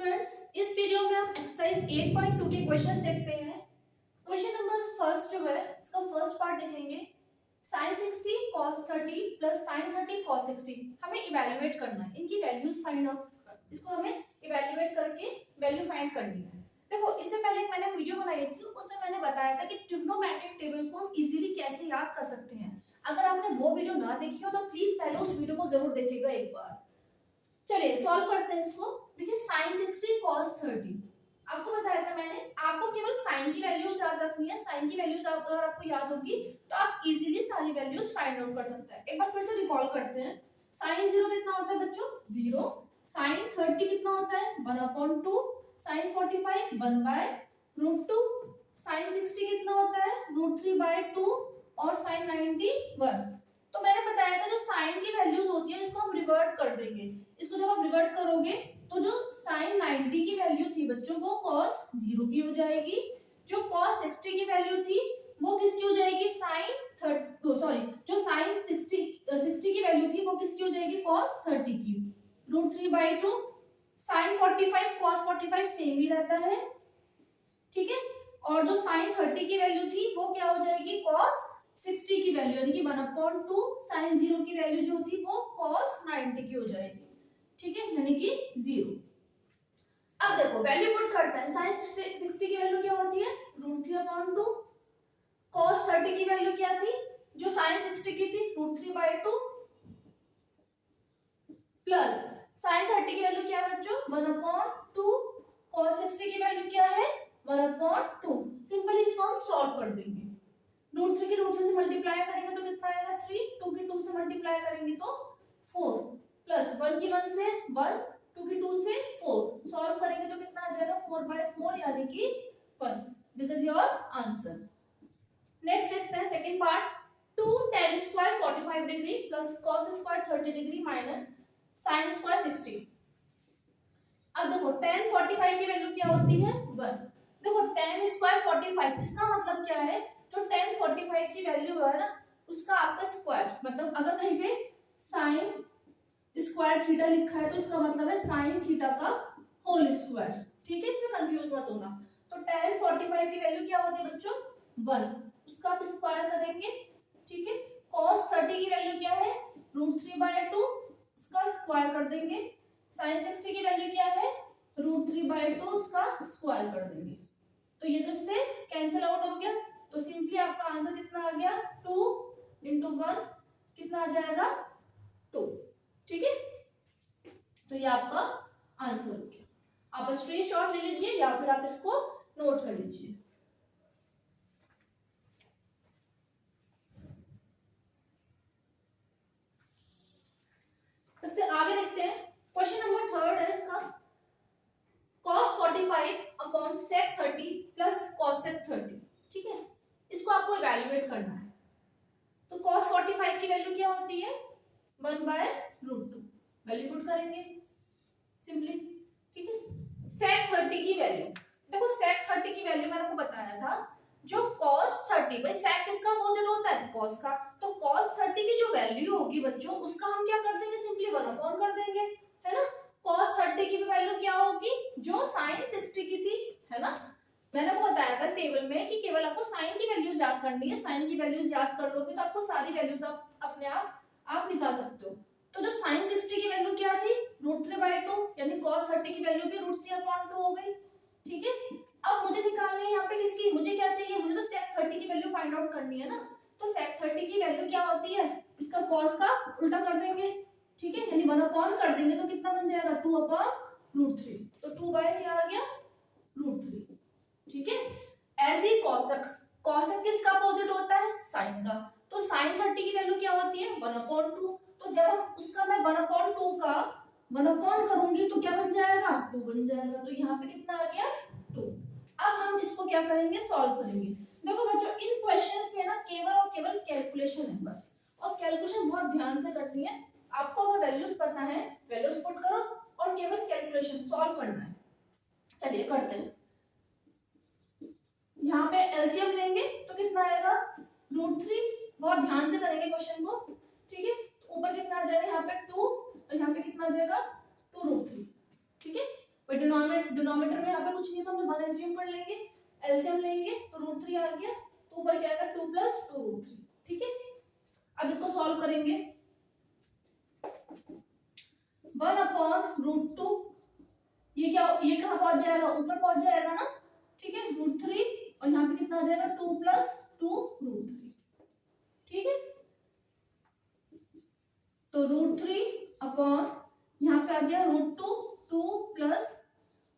Students, इस video में हम एक्सरसाइज 8.2 के क्वेश्चंस देखते हैं। क्वेश्चन नंबर फर्स्ट जो है इसका फर्स्ट पार्ट देखेंगे। sin 60 cos 30 plus sin 30 cos 60 हमें इवैल्यूएट करना है, इनकी वैल्यूज फाइंड आउट, इसको हमें इवैल्यूएट करके वैल्यू फाइंड करनी है। देखो, इससे पहले एक मैंने वीडियो बनाई थी, उसमें मैंने बताया था कि ट्रिग्नोमेट्रिक टेबल को हम इजीली कैसे याद कर सकते हैं। अगर आपने वो वीडियो ना देखी हो तो प्लीज पहले उस वीडियो को जरूर देखिएगा एक बार। चलिए सॉल्व करते हैं इसको। देखिए sin 60 cos 30 आपको बताया था मैंने, आपको केवल साइन की वैल्यूज याद रखनी है। साइन की वैल्यूज अगर आपको याद होगी तो आप इजीली सारी वैल्यूज फाइंड आउट कर सकते हैं। एक बार फिर से रिकॉल करते हैं। sin 0 कितना होता है बच्चों? 0। sin 30 कितना होता है? 1/2। sin 45 1/√2। sin 60 कितना होता है? √3/2 और sin 90 1। तो मैंने बताया था जो साइन की वैल्यूज होती है इसको हम रिवर्ट कर देंगे। इसको जब आप रिवर्ट करोगे तो जो sin 90 की वैल्यू थी बच्चों वो cos 0 की हो जाएगी, जो cos 60 की वैल्यू थी वो किसकी हो जाएगी? जो sin 60 की वैल्यू थी वो किसकी हो जाएगी? cos 30 की, √3/2। sin 45 cos 45 सेम ही रहता है, ठीक है। और जो sin 30 की वैल्यू थी वो क्या हो जाएगी? cos 60 की वैल्यू यानी कि 1/2। sin 0 की वैल्यू जो थी वो cos 90 की हो जाएगी, ठीक है, यानी कि 0। अब देखो वैल्यू पुट करते हैं। sin 60 की वैल्यू क्या होती है? √3/2। cos 30 की वैल्यू क्या थी? जो sin 60 की थी √3/2 प्लस sin 30 की वैल्यू क्या है बच्चों? 1/2। cos 60 की वैल्यू क्या है? 1/2। सिंपली इसको हम सॉल्व कर देंगे। √3 की √3 से मल्टीप्लाई करेंगे तो कितना आएगा? 3। 2 की 2 से मल्टीप्लाई करेंगे तो 4 प्लस 1 की 1 से 1, 2 की 2 से 4। सॉल्व करेंगे तो कितना आ जाएगा? 4/4 यानी कि 1। This is your answer. Next देखते हैं second part. 2 tan square 45 degree plus cos square 30 degree minus sin square 60। अब देखो tan 45 की वैल्यू क्या होती है? 1। देखो tan स्क्वायर 45 इसका मतलब क्या है? जो tan 45 की वैल्यू है ना उसका आपका स्क्वायर, मतलब अगर कहीं पे sin स्क्वायर थीटा लिखा है तो इसका मतलब है sin थीटा का होल स्क्वायर, ठीक है, इसमें कंफ्यूज मत होना। तो tan 45 की वैल्यू क्या होती है बच्चों? 1, उसका आप स्क्वायर करेंगे, ठीक है। cos 30 की वैल्यू क्या है? √3/2, उसका स्क्वायर कर देंगे। sin 60 की वैल्यू क्या है? √3/2, उसका स्क्वायर कर देंगे। तो ये तो इससे कैंसिल आउट हो गया, तो सिंपली आपका आंसर कितना आ गया? 2 × 1 कितना आ जाएगा? 2, ठीक है। तो ये आपका आंसर हो गया। आप स्क्रीनशॉट ले लीजिए या फिर आप इसको नोट कर लीजिए। आगे देखते हैं। क्वेश्चन नंबर थर्ड है इसका। cos 45 upon sec 30 plus cosec 30, ठीक है, इसको आपको इवैल्यूएट करना है। तो cos 45 की वैल्यू क्या होती है? 1/√2। वैल्यू पुट करेंगे सिंपली, ठीक है। sec 30 की वैल्यू, देखो sec 30 की वैल्यू मैंने आपको बताया था, जो cos 30, भाई sec किसका अपोजिट होता है? cos का। तो cos 30 की जो वैल्यू होगी बच्चों उसका हम क्या कर देंगे? सिंपली 1/, कर देंगे, है ना। cos 30 की वैल्यू क्या होगी? जो sin 60 की थी, है ना। मैंने आपको बताया था टेबल में कि केवल आपको साइन की वैल्यूज याद करनी है। साइन की वैल्यूज याद कर लोगे तो आपको सारी वैल्यूज आप अपने आप निकाल सकते हो। तो जो sin 60 की वैल्यू क्या थी? √3/2, यानी cos 30 की वैल्यू भी √3/2 हो गई, ठीक है। अब मुझे निकालनी है यहाँ पे किसकी? मुझे क्या चाहिए? मुझे तो sec 30 की वैल्यू फाइंड आउट करनी है ना। तो sec 30 की वैल्यू क्या होती है? इसका cos का उल्टा कर देंगे, ठीक है, यानी 1/, कर देंगे तो कितना बन जाएगा? 2/√3। तो 2 बाय क्या आ गया? √3, ठीक है। ऐसे ही cosec, cosec किसका अपोजिट होता है? sin का। तो sin 30 की वैल्यू क्या होती है? 1/2। तो जब हम उसका मैं 1/2 का 1 करूंगी तो क्या बन जाएगा? 2 बन जाएगा। तो यहाँ पे कितना आ गया? 2। अब हम इसको क्या करेंगे? सॉल्व करेंगे। देखो बच्चों इन क्वेश्चंस में ना केवल और केवल कैलकुलेशन है बस, और कैलकुलेशन बहुत ध्यान से करनी है। आपको अगर वैल्यूज पता है, वैल्यूज पुट करो और केवल कैलकुलेशन सॉल्व करना है। चलिए करते हैं। यहाँ पे एलसीएम लेंगे तो कितना आएगा? √3। बहुत ध्यान से करेंगे क्वेश्चन को, ठीक है। तो ऊपर कितना आ जाएगा? यहाँ पे 2 और यहाँ पे कितना आ जाएगा? 2√3, ठीक है। भाई डिनोमिनेटर में यहाँ पे कुछ नहीं है तो हम 1 एज्यूम कर लेंगे, एलसीएम लेंगे तो √3 आ गया, तो ऊपर क्या आएगा 2 + 2√3। ठीक है, अब इसको सॉल्व करेंगे। 1/√2, ये क्या, ये कहाँ पहुंच जाएगा, ऊपर पहुंच जाएगा ना। ठीक है, √3 और यहाँ पे कितना आ जाएगा 2 + 2√3। ठीक है, तो √3 यहाँ पे आ गया √2, 2 +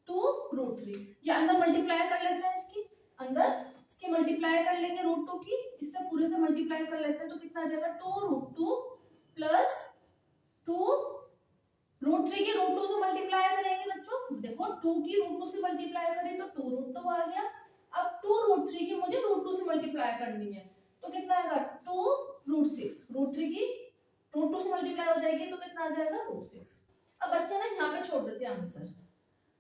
2√3। ये अंदर मल्टीप्लाई कर लेते हैं, इसकी अंदर इसके मल्टीप्लाई कर लेंगे √2 की, इससे पूरे से मल्टीप्लाई कर लेते हैं तो कितना आ जाएगा 2√2 + 2√3 की √2 से मल्टीप्लाई करेंगे बच्चों। देखो 2 की √2 से मल्टीप्लाई करें तो 2√2 आ गया। अब 2√3 की मुझे √2 से मल्टीप्लाई करनी है तो कितना आएगा 2√6। √3 की √2 से मल्टीप्लाई हो जाएगी तो कितना आ जाएगा √6। अब बच्चे ना यहाँ पे छोड़ देते हैं आंसर।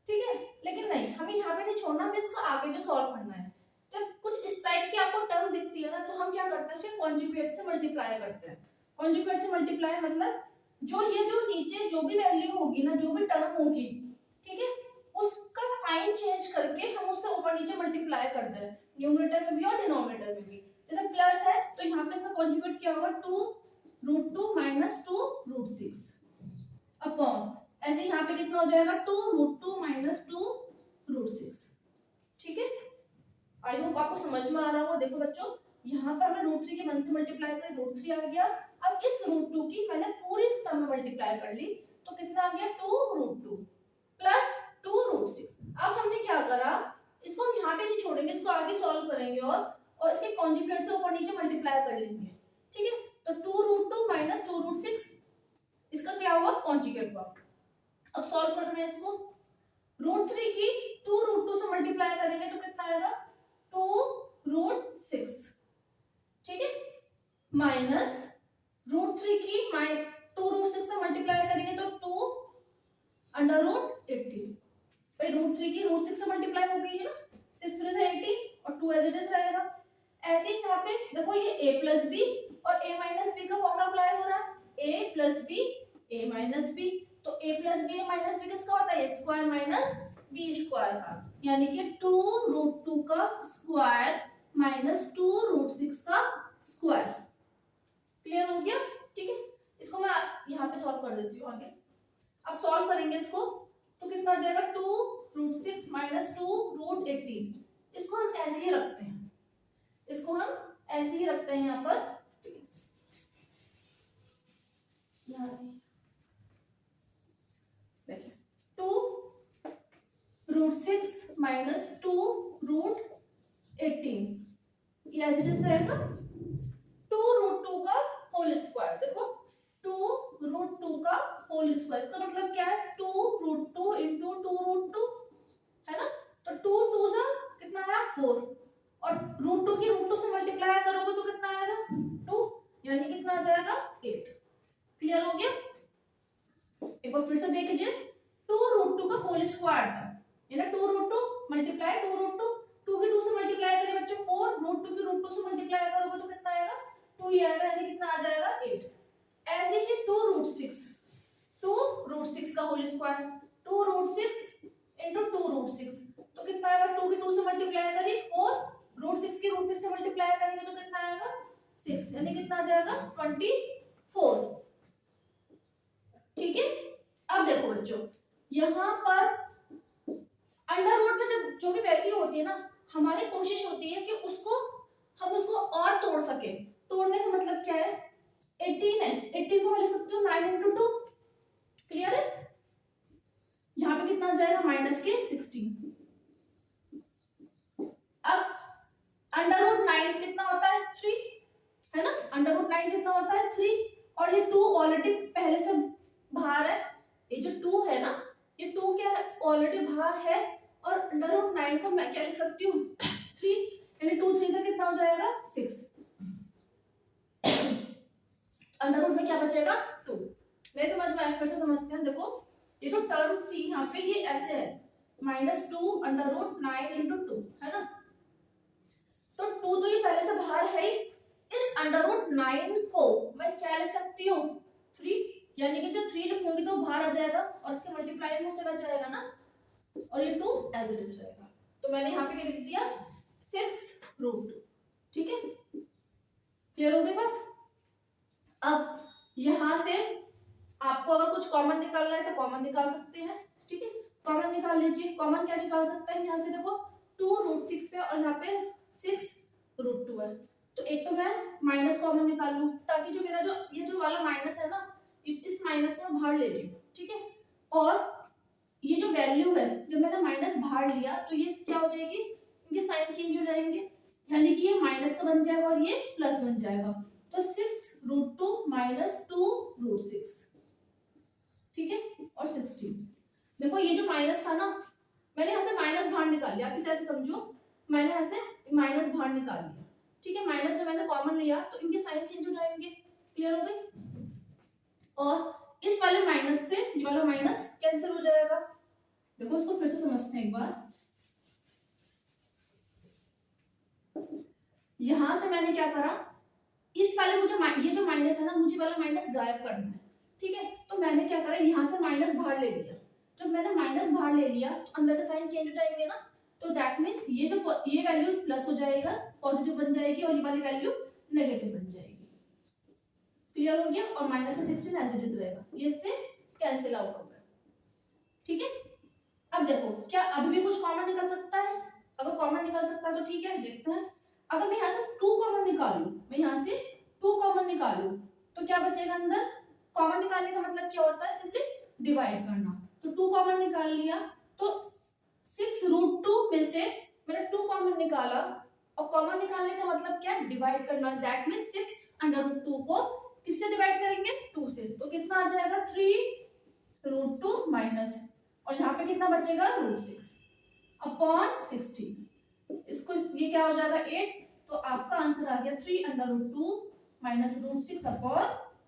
ठीक है, लेकिन नहीं, हमें यहाँ पे नहीं छोड़ना, हमें इसको आगे भी सॉल्व करना है। जब कुछ इस टाइप की आपको टर्म दिखती है ना तो हम क्या करते हैं, उसके कॉन्जुगेट से मल्टीप्लाई करते हैं। कॉन्जुगेट से मल्टीप्लाई मतलब जो ये जो नीचे जो भी वैल्यू होगी ना, जो भी टर्म होगी, ठीक है, उसका साइन चेंज करके हम उससे ऊपर नीचे मल्टीप्लाई करते हैं, न्यूमरेटर में भी और डिनोमिनेटर में भी। जैसे प्लस है तो यहाँ पे इसका कॉन्जुगेट क्या होगा 2√2 - 2√6 अपॉन, ऐसे यहाँ पे कितना हो जाएगा 2√2 - 2√6। ठीक है, आई होप आपको समझ में आ रहा होगा। देखो बच्चों, यहाँ पर हमने √3 के 1 से मल्टीप्लाई करें, √3 आ गया। अब इस √2 की मैंने पूरी टर्म में मल्टीप्लाई कर ली तो कितना आ गया 2√2 + 2√6। अब हमने क्या करा, इसको हम यहाँ पे नहीं छोड़ेंगे, इसको आगे सॉल्व करेंगे और इसके कॉन्जुगेट से ऊपर नीचे मल्टीप्लाई कर लेंगे। ठीक है, तो 2√2 - 2√6 इसका क्या हुआ, कॉन्जुगेट हुआ। अब सॉल्व करना है इसको। √3 की 2√2 से मल्टीप्लाई करेंगे तो कितना आएगा 2√6। ठीक है, माइनस √3 की 2√6 से मल्टीप्लाई करेंगे तो 2√18। भाई √3 की √6 से मल्टीप्लाई हो गई है ना, 6 3 18 और 2 एज इट इज रहेगा। ऐसे ही यहाँ पे देखो ये a + b और a - b का फॉर्मूला अप्लाई हो रहा है, a + b a - b, तो a + b a - b किसका होता है, a square minus b square का, यानी कि 2√2 का स्क्वायर माइनस 2√6 का स्क्वायर। क्लियर हो गया। ठीक है, इसको मैं यहाँ पे सॉल्व कर देती हूँ आगे। अब सॉल्व करेंगे इसको तो कितना आ जाएगा 2√6 - 2√18। इसको हम ऐसे ही रखते हैं, इसको हम ऐसे ही रखते हैं यहाँ पर। देखिए 2√6 - 2√18 ये एज इट इज रहेगा। 2√2 का होल स्क्वायर, देखो 2√2 का होल स्क्वायर, इसका मतलब क्या है 2√2 × 2√2 है ना, तो 2 2 से कितना आया 4 और √2 की √2 से मल्टीप्लाई करोगे तो कितना आएगा 2, यानी कितना आ जाएगा 8। क्लियर हो गया। एक बार फिर से देख लीजिए, 2√2 का होल स्क्वायर था, ये ना 2√2 मल्टीप्लाई 2√2, 2 की 2 से मल्टीप्लाई करें बच्चों 4, √2 की √2 से मल्टीप्लाई करोगे तो कितना आएगा 2 ही आएगा, यानी कितना आ जाएगा 8। ऐसे ही 2√6 का होल स्क्वायर 2√6 × 2√6 तो कितना आएगा, 2 की 2 से मल्टीप्लाई करें 4, √6 की √6 से मल्टीप्लाई करेंगे तो कितना आएगा 6, यानी कितना आ जाएगा 24। ठीक है, अब देखो बच्चों, यहाँ पर अंडर रूट में जब जो भी वैल्यू होती है ना, हमारी कोशिश होती है कि हम उसको और तोड़ सके। तोड़ने का मतलब क्या है, 18 है, 18 को मैं लिख सकती हूँ 9 × 2। क्लियर है, यहाँ पे कितना आ जाएगा -16। अब √9 कितना होता है 3 है ना, √9 कितना होता है 3 और ये 2 ऑलरेडी पहले से बाहर है, ये जो 2 है ना, ये 2 क्या है ऑलरेडी बाहर है और √9 को मैं क्या लिख सकती हूँ 3, यानी 2 3 से कितना हो जाएगा 6। अंडर रूट में क्या बचेगा 2। नहीं समझ में आया, फिर से समझते हैं। देखो ये जो टर्म थी यहाँ पे ये ऐसे है -2 √9 × 2 है ना, तो 2 तो ये पहले से बाहर है ही, इस √9 को मैं क्या लिख सकती हूँ 3, यानी कि जो 3 लिखूंगी तो बाहर आ जाएगा और इसके मल्टीप्लाई में चला जाएगा ना, और ये 2 एज इट इज रहेगा। तो मैंने यहाँ पे क्या लिख दिया 6√2। ठीक है, क्लियर हो गई बात। अब यहाँ से आपको अगर कुछ कॉमन निकालना है तो कॉमन निकाल सकते हैं। ठीक है, कॉमन निकाल लीजिए। कॉमन क्या निकाल सकते हैं, यहाँ से देखो 2√6 है और यहाँ पे 6√2 है, तो एक तो मैं माइनस कॉमन निकाल लूं, ताकि जो मेरा जो ये जो वाला माइनस है ना, इस माइनस को मैं बाहर ले रही हूँ। ठीक है, और ये जो वैल्यू है जब मैंने माइनस बाहर लिया तो ये क्या हो जाएगी, इनके साइन चेंज हो जाएंगे, यानी कि ये माइनस का बन जाएगा और ये प्लस बन जाएगा। तो 6√2 माइनस 2√6। ठीक है, और 16। देखो ये जो माइनस था ना, मैंने यहाँ से माइनस बाहर निकाल लिया। आप इसे ऐसे समझो, मैंने यहाँ से माइनस बाहर निकाल लिया। ठीक है, माइनस से मैंने कॉमन लिया तो इनके साइन चेंज हो जाएंगे। क्लियर हो गई। और इस वाले माइनस से ये वाला माइनस कैंसिल हो जाएगा। देखो इसको फिर से समझते हैं एक बार। यहां से मैंने क्या करा, इस वाले मुझे ये जो माइनस है ना, मुझे वाला माइनस गायब करना है। ठीक है, तो मैंने क्या करा, यहाँ से माइनस बाहर ले लिया। जब मैंने माइनस बाहर ले लिया तो अंदर का साइन चेंज हो जाएंगे ना, तो दैट मीन्स ये वैल्यू प्लस हो जाएगा, पॉजिटिव बन जाएगी, और ये वाली वैल्यू नेगेटिव बन जाएगी। क्लियर हो गया। और माइनस का 16 एज इट इज रहेगा, ये इससे कैंसिल आउट हो गया। ठीक है, अब देखो क्या अभी भी कुछ कॉमन निकल सकता है। अगर कॉमन निकल सकता है तो ठीक है, देखते हैं। अगर मैं यहाँ से 2 कॉमन निकाल लूं, मैं यहाँ से 2 कॉमन निकाल लूं तो क्या बचेगा अंदर। कॉमन निकालने का मतलब क्या होता है, सिंपली डिवाइड करना। तो 2 कॉमन निकाल लिया, तो 6√2 में से मैंने 2 कॉमन निकाला, और कॉमन निकालने का मतलब क्या, डिवाइड करना। दैट मींस 6√2 को किससे डिवाइड करेंगे, 2 से। तो कितना आ जाएगा 3√2 माइनस, और यहाँ पे कितना बचेगा √6 अपॉन 16। इसको ये क्या हो जाएगा 8। तो आपका आंसर आ गया 3√2 माइनस √6 अपॉन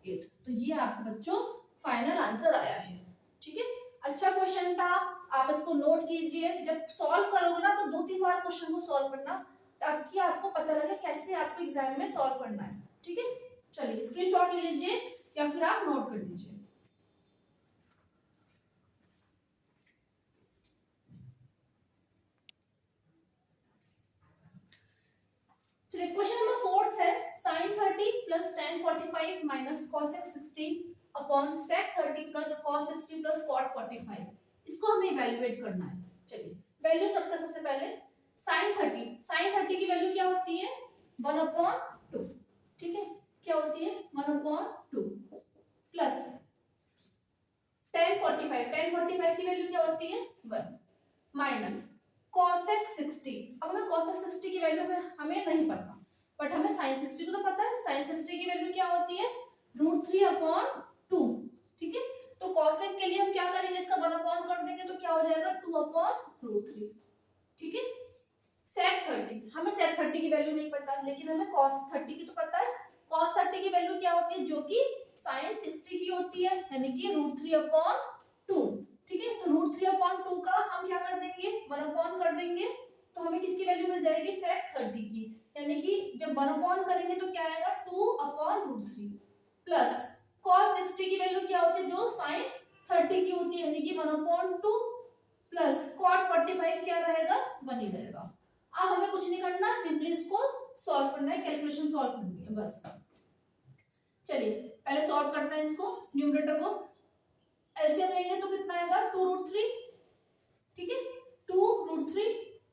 8। तो ये आपके बच्चों फाइनल आंसर आया है। ठीक है, अच्छा क्वेश्चन था, आप इसको नोट कीजिए। जब सॉल्व करोगे ना तो 2-3 बार क्वेश्चन को सॉल्व करना, ताकि आपको पता लगे कैसे आपको एग्जाम में सॉल्व करना है। ठीक है, चलिए स्क्रीनशॉट ले लीजिए या फिर आप नोट कर लीजिए। चलिए क्वेश्चन नंबर 4 है, sin 30 plus tan 45 minus cosec 60 upon sec 30 plus cos 60 plus cot 45। इसको हमें इवैल्यूएट करना है। चलिए वैल्यू सबका सबसे पहले sin 30 की वैल्यू क्या होती है 1/2। ठीक है, क्या होती है 1/2 प्लस tan 45 की वैल्यू क्या होती है 1 माइनस cosec 60। अब हमें cosec 60 की वैल्यू हमें नहीं पता, बट हमें sin 60 को तो पता है। sin 60 की वैल्यू क्या होती है √3/2। ठीक है, तो cosec के लिए हम क्या करेंगे, इसका 1 कर देंगे तो क्या हो जाएगा 2/√3। ठीक है, sec 30, हमें sec 30 की वैल्यू नहीं पता, लेकिन हमें cos 30 की तो पता है। cos 30 की वैल्यू क्या होती है, जो कि sin 60 की होती है, यानी कि √3/2। ठीक है, तो √3/2 का हम क्या कर देंगे 1 कर देंगे, तो हमें किसकी वैल्यू मिल जाएगी sec 30 की, यानी कि जब 1 करेंगे तो क्या आएगा 2/√3 प्लस cos 60 की वैल्यू क्या होती है, जो sin 30 की होती है, यानी कि 1/2 प्लस cot 45 क्या रहेगा 1 ही रहेगा। अब हमें कुछ नहीं करना, सिंपली इसको सॉल्व करना है, कैलकुलेशन सॉल्व करनी है बस। चलिए पहले सॉल्व करते हैं इसको, न्यूमरेटर को एलसीएम लेंगे तो कितना आएगा 2√3। ठीक है, 2√3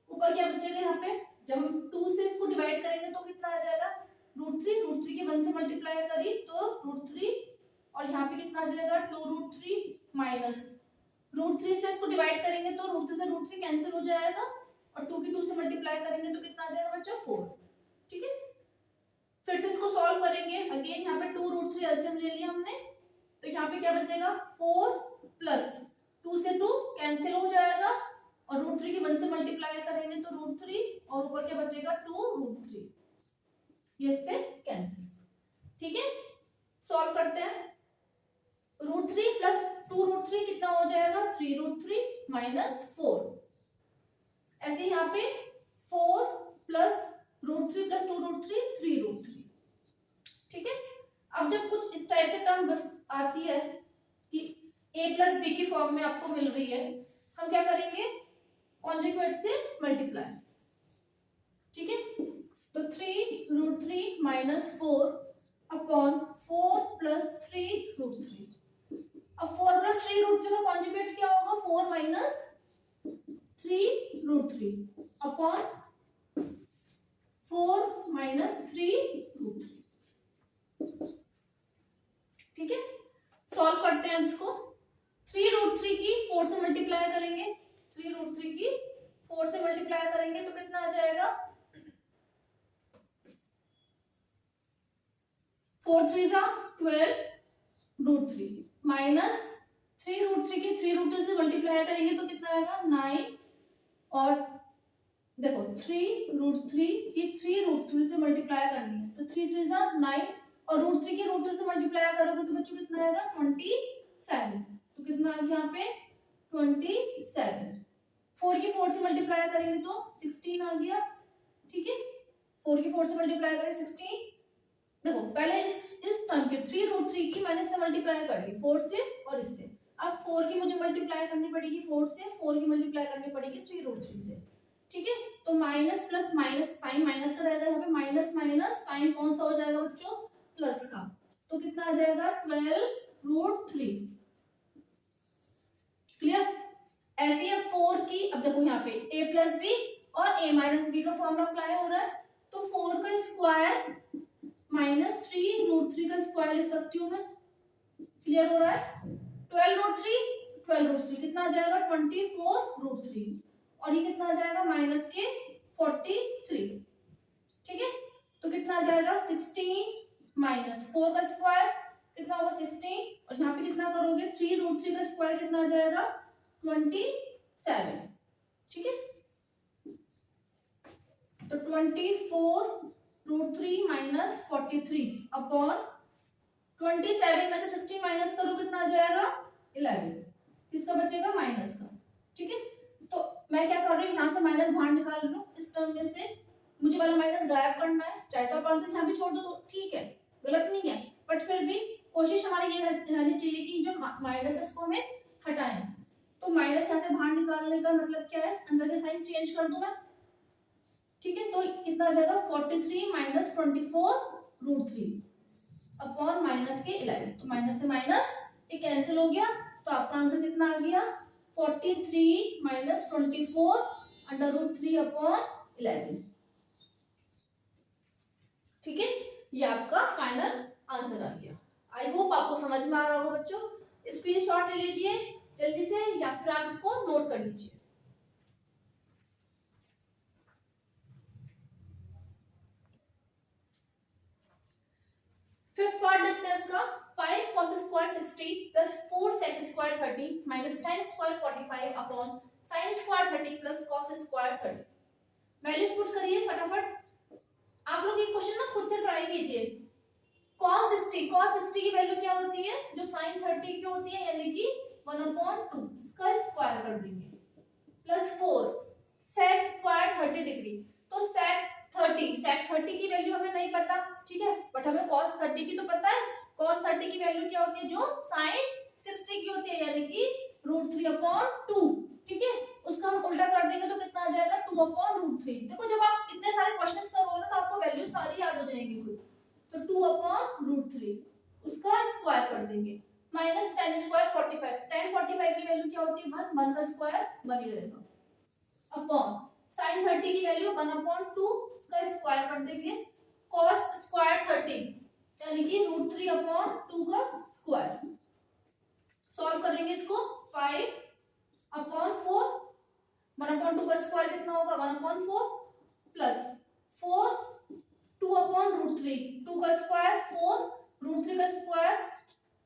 ऊपर क्या बचेगा, यहाँ पे जब हम 2 से इसको डिवाइड करेंगे तो कितना आ जाएगा √3 के 1 से मल्टीप्लाई करी तो √3, और यहाँ पे कितना आ जाएगा 2√3 माइनस √3 से इसको डिवाइड करेंगे तो √3 से √3 कैंसिल हो जाएगा, और 2 की 2 से मल्टीप्लाई करेंगे तो कितना आ जाएगा बच्चों 4। ठीक है, फिर से इसको सॉल्व करेंगे अगेन। यहाँ पे 2√3 एलसीएम ले लिया हमने, तो यहाँ पे क्या बचेगा 4 प्लस 2 से 2 कैंसिल हो जाएगा, और √3 के 1 से मल्टीप्लाई करेंगे तो √3, और ऊपर क्या बचेगा 2√3, ये इससे कैंसिल। ठीक है, सॉल्व करते हैं। √3 प्लस 2√3 कितना हो जाएगा 3√3 माइनस 4। ऐसे यहाँ पे 4 प्लस √3 प्लस 2√3 3√3। ठीक है, अब जब कुछ इस टाइप से टर्म बस आती है कि a प्लस बी की फॉर्म में आपको मिल रही है, हम क्या करेंगे कॉन्जुगेट से मल्टीप्लाई, ठीक है। तो 3√3 माइनस 4 अपॉन 4 प्लस 3√3। अब 4 प्लस 3√3 का कॉन्जुगेट क्या होगा, 4 माइनस 3√3 अपॉन 4 माइनस 3√3, ठीक है। सॉल्व करते हैं इसको। 3√3 की 4 से मल्टीप्लाई करेंगे, 3√3 की 4 से मल्टीप्लाई करेंगे तो कितना आ जाएगा, 4 3 जा 12√3 माइनस 3√3 की 3√3 से मल्टीप्लाई करेंगे तो कितना आएगा 9, और देखो 3√3 की 3√3 से मल्टीप्लाई करनी है तो 3 3 जा 9, और √3 की √3 से मल्टीप्लाई करोगे तो बच्चों कितना आएगा 27। तो कितना आ गया यहाँ पे 27। 4 की 4 से मल्टीप्लाई करेंगे तो 16 आ गया, ठीक है। 4 की 4 से मल्टीप्लाई करें 16। देखो पहले इस टर्म के 3√3 की मैंने इससे मल्टीप्लाई कर ली 4 से और इससे, अब 4 की मुझे मल्टीप्लाई करनी पड़ेगी 4 से, 4 की मल्टीप्लाई करनी पड़ेगी 3√3 से, ठीक है। तो minus plus minus, sign minus का रहेगा यहाँ पे, माइनस माइनस साइन कौन सा हो जाएगा बच्चों, प्लस का। तो कितना आ जाएगा 12√3, क्लियर। ऐसे ही 4 की, अब देखो यहाँ पे a प्लस बी और a माइनस बी का फॉर्मूला अप्लाई हो रहा है, तो 4 का स्क्वायर माइनस 3√3 का स्क्वायर लिख सकती हूँ मैं, क्लियर हो रहा है। 12√3 कितना आ जाएगा 24√3, और ये कितना आ जाएगा माइनस के 43, ठीक है। तो कितना आ जाएगा 16 माइनस 4 का स्क्वायर कितना होगा 16, और यहाँ पे कितना करोगे 3√3 का स्क्वायर कितना आ जाएगा 27, ठीक है। तो 24√3 माइनस 43 अपॉन 27 में से 16 माइनस करो कितना आ जाएगा 11, किसका बचेगा माइनस का, ठीक है। तो मैं क्या कर रही हूँ यहाँ से माइनस बाहर निकाल रही हूँ, इस टर्म में से मुझे वाला माइनस गायब करना है, चाहे तो आप आंसर यहाँ भी छोड़ दो तो ठीक है, गलत नहीं है, बट फिर भी कोशिश हमारी ये रहनी चाहिए कि जो माइनस है इसको हमें हटाएं। तो माइनस यहाँ से बाहर निकालने का मतलब क्या है, अंदर के साइन चेंज कर दूं मैं, ठीक है। तो कितना आ जाएगा 43 माइनस 24√3 अपॉन माइनस के 11, तो माइनस से माइनस ये कैंसिल हो गया, तो आपका आंसर कितना आ गया 43 माइनस 24√3 अपॉन 11, ठीक है। ये आपका फाइनल आंसर आ गया। आई होप आपको समझ में आ रहा होगा बच्चों। स्क्रीनशॉट ले लीजिए जल्दी से, या फिर आप इसको नोट कर लीजिए। फिफ्थ पार्ट देखते हैं इसका। 5 cos square 60 plus 4 sec square 30 minus tan square 45 upon sin square 30 plus cos square 30। Values put करिए फटाफट। आप लोग ये क्वेश्चन ना खुद से ट्राई कीजिए। cos 60 की वैल्यू क्या होती है, जो sin 30 की होती है, यानी कि 1/2 इसका स्क्वायर कर देंगे, प्लस 4 sec स्क्वायर 30 डिग्री। तो sec 30 की वैल्यू हमें नहीं पता, ठीक है, बट हमें cos 30 की तो पता है। cos 30 की वैल्यू क्या होती है, जो sin 60 की होती है, यानी कि √3/2, ठीक है। उसका हम उल्टा कर देंगे तो कितना आ जाएगा 2/√3। देखो जब आप इतने सारे क्वेश्चंस करोगे ना तो आपको वैल्यू सारी याद हो जाएंगी खुद। तो 2/√3 उसका स्क्वायर कर देंगे, माइनस tan स्क्वायर 45। tan 45 की वैल्यू क्या होती है 1 का स्क्वायर 1 ही रहेगा, अपॉन sin 30 की वैल्यू 1/2 उसका स्क्वायर कर देंगे, cos स्क्वायर 30 यानी कि √3/2 का स्क्वायर। सॉल्व करेंगे इसको, 5/4 1/2 का स्क्वायर कितना होगा 1/4 प्लस 4 2/√3 2 का स्क्वायर 4 √3 का स्क्वायर,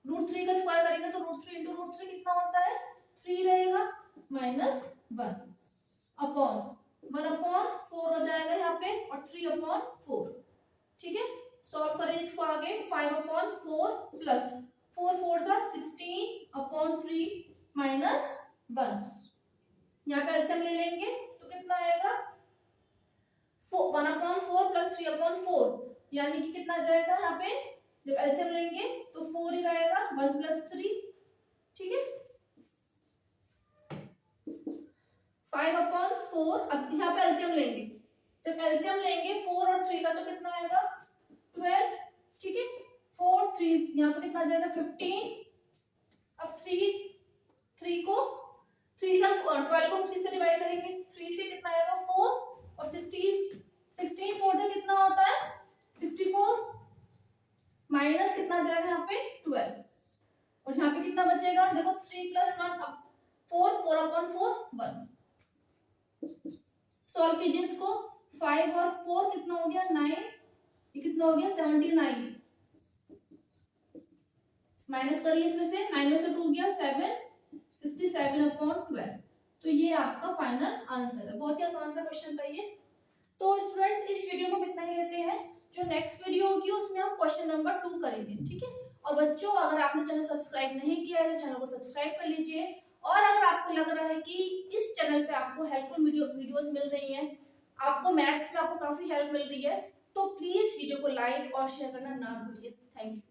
√3 का स्क्वायर करेंगे तो √3 into √3 कितना होता है 3 रहेगा, माइनस 1 अपॉन 1/4 हो जाएगा यहाँ पे, और 3/4, ठीक है। सॉल्व करें इसको आगे, 5/4 प्लस 4 4 16/3 माइनस 1, यहाँ पे एलसीएम ले लेंगे तो कितना आएगा 1/4 प्लस 3/4, यानी कि कितना जाएगा यहाँ पे, जब एलसीएम लेंगे तो 4 ही रहेगा, 1 प्लस 3, ठीक है। 5/4 एलसीएम लेंगे, जब एलसीएम लेंगे 4 और 3 का तो कितना आएगा 12, ठीक है। 4 3 यहाँ पे कितना आ जाएगा 15। अब 3 को 3 से 12 को 3 से डिवाइड करेंगे, 3 से कितना आएगा 4 और 16 4 से कितना होता है 64 माइनस कितना आ जाएगा यहाँ पे 12 और यहाँ पे कितना बचेगा देखो 3 + 1 अब 4 1 सॉल्व कीजिए इसको। 5 और 4 कितना हो गया 9, ये कितना हो गया 79 माइनस करिए इसमें से 9 में से 2 गया 7 67/12। तो ये आपका फाइनल आंसर है। बहुत ही आसान सा क्वेश्चन था ये। तो स्टूडेंट्स इस वीडियो में इतना ही लेते हैं, जो नेक्स्ट वीडियो होगी उसमें हम क्वेश्चन नंबर 2 करेंगे, ठीक है। और बच्चों अगर आपने चैनल सब्सक्राइब नहीं किया है तो चैनल को सब्सक्राइब कर लीजिए, और अगर आपको लग रहा है कि इस चैनल पे आपको हेल्पफुल वीडियोस मिल रही हैं, आपको मैथ्स में आपको काफी हेल्प मिल रही है, तो प्लीज वीडियो को लाइक और शेयर करना ना भूलिए। Thank you.